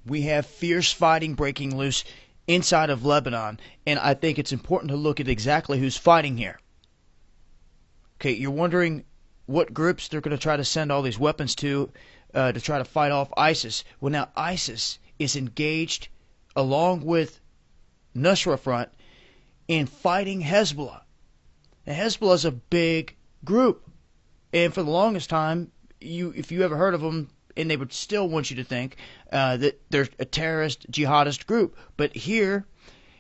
We have fierce fighting breaking loose inside of Lebanon, and I think it's important to look at exactly who's fighting here. Okay, you're wondering what groups they're going to try to send all these weapons to try to fight off ISIS. Well, now ISIS is engaged along with Nusra Front in fighting Hezbollah. Now, Hezbollah is a big group, and for the longest time, if you ever heard of them, and they would still want you to think that they're a terrorist jihadist group. But here,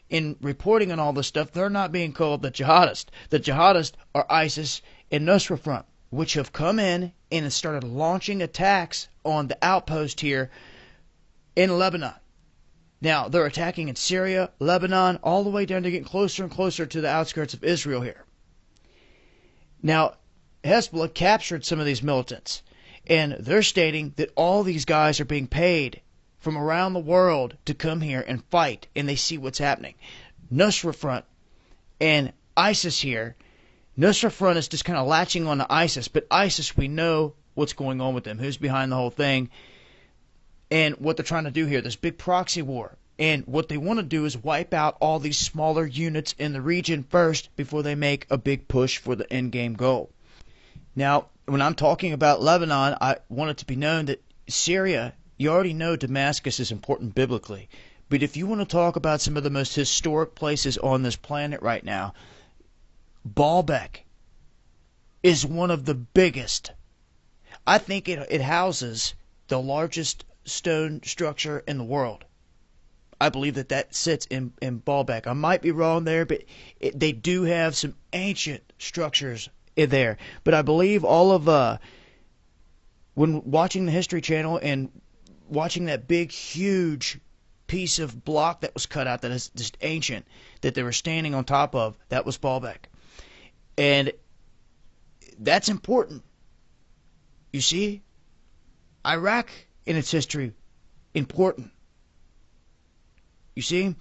in reporting on all this stuff, they're not being called the jihadists. The jihadists are ISIS and Nusra Front, which have come in and have started launching attacks on the outpost here in Lebanon. Now, they're attacking in Syria, Lebanon, all the way down to getting closer and closer to the outskirts of Israel here. Now, Hezbollah captured some of these militants, and they're stating that all these guys are being paid from around the world to come here and fight, and they see what's happening. Nusra Front and ISIS here, Nusra Front is just kind of latching on to ISIS, but ISIS, we know what's going on with them, who's behind the whole thing, and what they're trying to do here, this big proxy war. And what they want to do is wipe out all these smaller units in the region first before they make a big push for the endgame goal. Now, when I'm talking about Lebanon, I want it to be known that Syria, you already know Damascus is important biblically. But if you want to talk about some of the most historic places on this planet right now, BAALBEK is one of the biggest. I think it houses the largest stone structure in the world. I believe that sits in BAALBEK. I might be wrong there, but they do have some ancient structures in there. But I believe all of when watching the History Channel and watching that big, huge piece of block that was cut out that is just ancient, that they were standing on top of, that was BAALBEK. And that's important. You see, Iraq in its history, important. You see?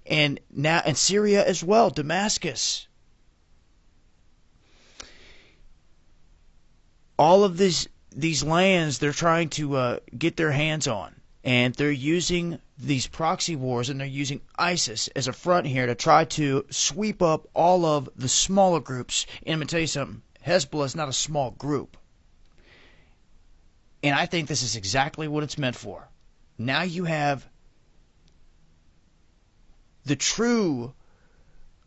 And now, and Syria as well, Damascus. All of these lands they're trying to get their hands on. And they're using these proxy wars, and they're using ISIS as a front here to try to sweep up all of the smaller groups. And I'm going to tell you something. Hezbollah is not a small group. And I think this is exactly what it's meant for. Now you have the true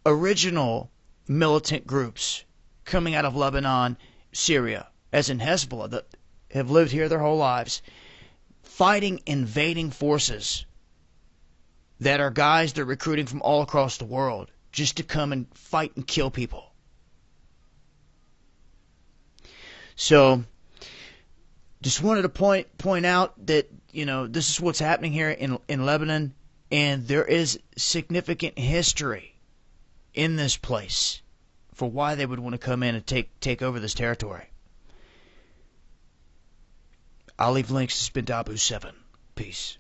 original militant groups coming out of Lebanon, Syria, as in Hezbollah, that have lived here their whole lives, fighting invading forces that are guys they're recruiting from all across the world just to come and fight and kill people. So, just wanted to point out that, this is what's happening here in Lebanon, and there is significant history in this place for why they would want to come in and take over this territory. I'll leave links. It's been Dabu7. Peace.